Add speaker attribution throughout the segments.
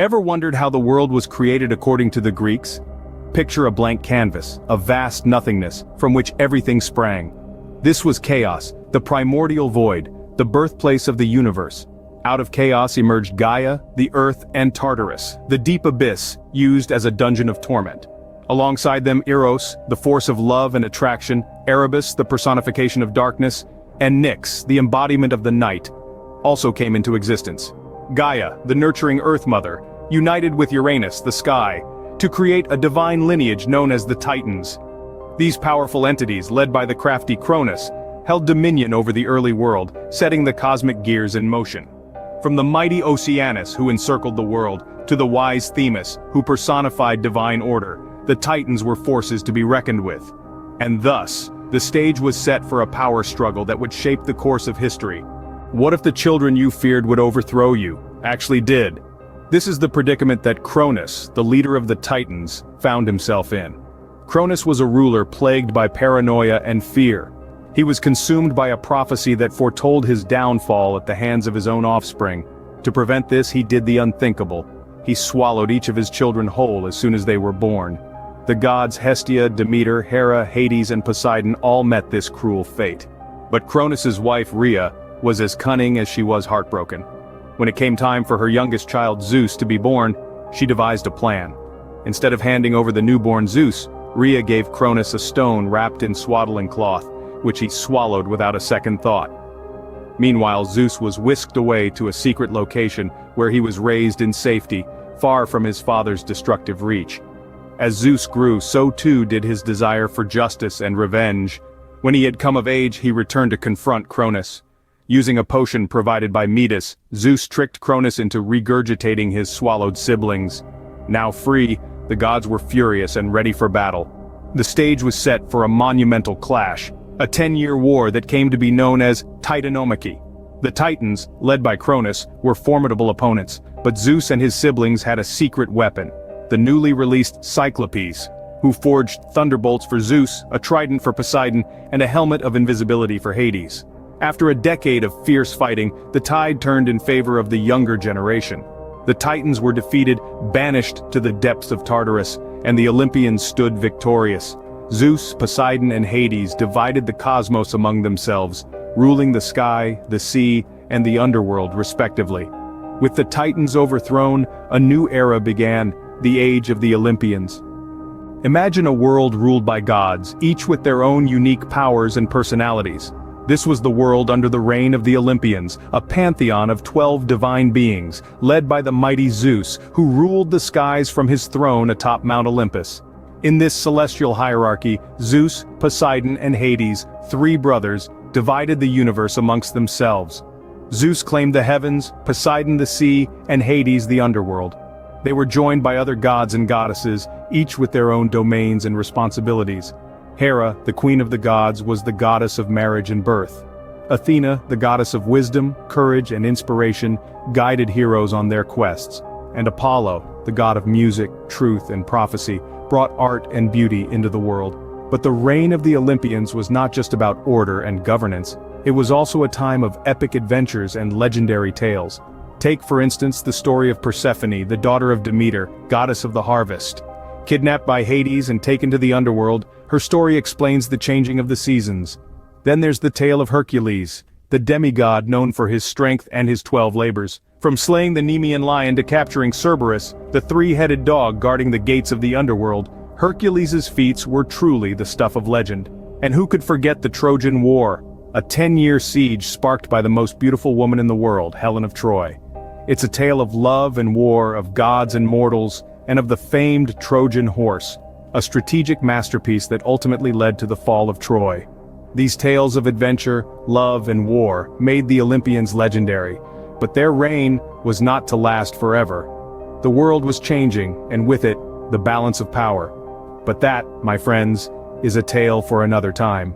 Speaker 1: Ever wondered how the world was created according to the Greeks? Picture a blank canvas, a vast nothingness, from which everything sprang. This was chaos, the primordial void, the birthplace of the universe. Out of chaos emerged Gaia, the earth, and Tartarus, the deep abyss, used as a dungeon of torment. Alongside them Eros, the force of love and attraction, Erebus, the personification of darkness, and Nyx, the embodiment of the night, also came into existence. Gaia, the nurturing Earth Mother, united with Uranus, the sky, to create a divine lineage known as the Titans. These powerful entities, led by the crafty Cronus, held dominion over the early world, setting the cosmic gears in motion. From the mighty Oceanus, who encircled the world, to the wise Themis, who personified divine order, the Titans were forces to be reckoned with. And thus, the stage was set for a power struggle that would shape the course of history. What if the children you feared would overthrow you, actually did? This is the predicament that Cronus, the leader of the Titans, found himself in. Cronus was a ruler plagued by paranoia and fear. He was consumed by a prophecy that foretold his downfall at the hands of his own offspring. To prevent this, he did the unthinkable. He swallowed each of his children whole as soon as they were born. The gods Hestia, Demeter, Hera, Hades, and Poseidon all met this cruel fate. But Cronus's wife Rhea was as cunning as she was heartbroken. When it came time for her youngest child Zeus to be born, she devised a plan. Instead of handing over the newborn Zeus, Rhea gave Cronus a stone wrapped in swaddling cloth, which he swallowed without a second thought. Meanwhile, Zeus was whisked away to a secret location where he was raised in safety, far from his father's destructive reach. As Zeus grew, so too did his desire for justice and revenge. When he had come of age, he returned to confront Cronus. Using a potion provided by Metis, Zeus tricked Cronus into regurgitating his swallowed siblings. Now free, the gods were furious and ready for battle. The stage was set for a monumental clash, a 10-year war that came to be known as Titanomachy. The Titans, led by Cronus, were formidable opponents, but Zeus and his siblings had a secret weapon, the newly released Cyclopes, who forged thunderbolts for Zeus, a trident for Poseidon, and a helmet of invisibility for Hades. After a decade of fierce fighting, the tide turned in favor of the younger generation. The Titans were defeated, banished to the depths of Tartarus, and the Olympians stood victorious. Zeus, Poseidon, and Hades divided the cosmos among themselves, ruling the sky, the sea, and the underworld respectively. With the Titans overthrown, a new era began, the age of the Olympians. Imagine a world ruled by gods, each with their own unique powers and personalities. This was the world under the reign of the Olympians, a pantheon of 12 divine beings, led by the mighty Zeus, who ruled the skies from his throne atop Mount Olympus. In this celestial hierarchy, Zeus, Poseidon, and Hades, three brothers, divided the universe amongst themselves. Zeus claimed the heavens, Poseidon the sea, and Hades the underworld. They were joined by other gods and goddesses, each with their own domains and responsibilities. Hera, the queen of the gods, was the goddess of marriage and birth. Athena, the goddess of wisdom, courage, and inspiration, guided heroes on their quests. And Apollo, the god of music, truth, and prophecy, brought art and beauty into the world. But the reign of the Olympians was not just about order and governance, it was also a time of epic adventures and legendary tales. Take, for instance, the story of Persephone, the daughter of Demeter, goddess of the harvest. Kidnapped by Hades and taken to the underworld, her story explains the changing of the seasons. Then there's the tale of Hercules, the demigod known for his strength and his 12 labors. From slaying the Nemean lion to capturing Cerberus, the three-headed dog guarding the gates of the underworld, Hercules' feats were truly the stuff of legend. And who could forget the Trojan War, a 10-year siege sparked by the most beautiful woman in the world, Helen of Troy. It's a tale of love and war, of gods and mortals, and of the famed Trojan horse, a strategic masterpiece that ultimately led to the fall of Troy. These tales of adventure, love, and war made the Olympians legendary, but their reign was not to last forever. The world was changing, and with it, the balance of power. But that, my friends, is a tale for another time.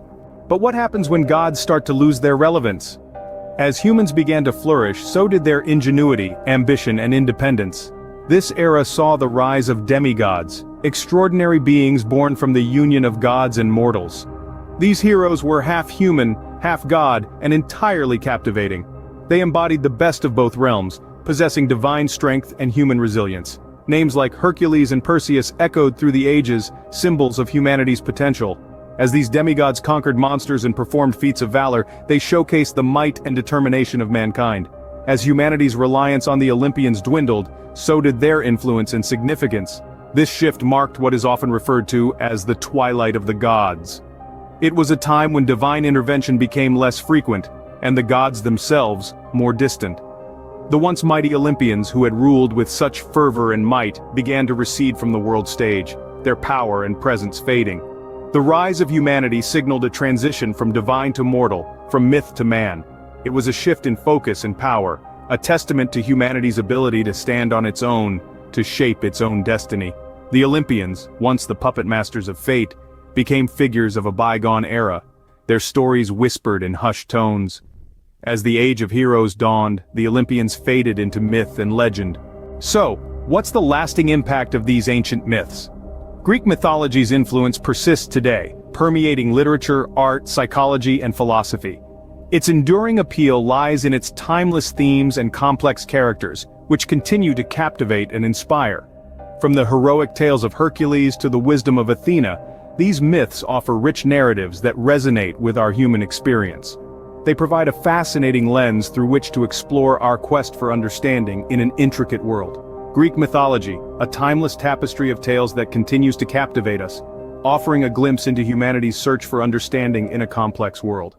Speaker 1: But what happens when gods start to lose their relevance? As humans began to flourish, so did their ingenuity, ambition, and independence. This era saw the rise of demigods, extraordinary beings born from the union of gods and mortals. These heroes were half human, half god, and entirely captivating. They embodied the best of both realms, possessing divine strength and human resilience. Names like Hercules and Perseus echoed through the ages, symbols of humanity's potential. As these demigods conquered monsters and performed feats of valor, they showcased the might and determination of mankind. As humanity's reliance on the Olympians dwindled, so did their influence and significance. This shift marked what is often referred to as the twilight of the gods. It was a time when divine intervention became less frequent, and the gods themselves more distant. The once mighty Olympians who had ruled with such fervor and might began to recede from the world stage, their power and presence fading. The rise of humanity signaled a transition from divine to mortal, from myth to man. It was a shift in focus and power, a testament to humanity's ability to stand on its own, to shape its own destiny. The Olympians, once the puppet masters of fate, became figures of a bygone era, their stories whispered in hushed tones. As the age of heroes dawned, the Olympians faded into myth and legend. So, what's the lasting impact of these ancient myths? Greek mythology's influence persists today, permeating literature, art, psychology, and philosophy. Its enduring appeal lies in its timeless themes and complex characters, which continue to captivate and inspire. From the heroic tales of Hercules to the wisdom of Athena, these myths offer rich narratives that resonate with our human experience. They provide a fascinating lens through which to explore our quest for understanding in an intricate world. Greek mythology, a timeless tapestry of tales that continues to captivate us, offering a glimpse into humanity's search for understanding in a complex world.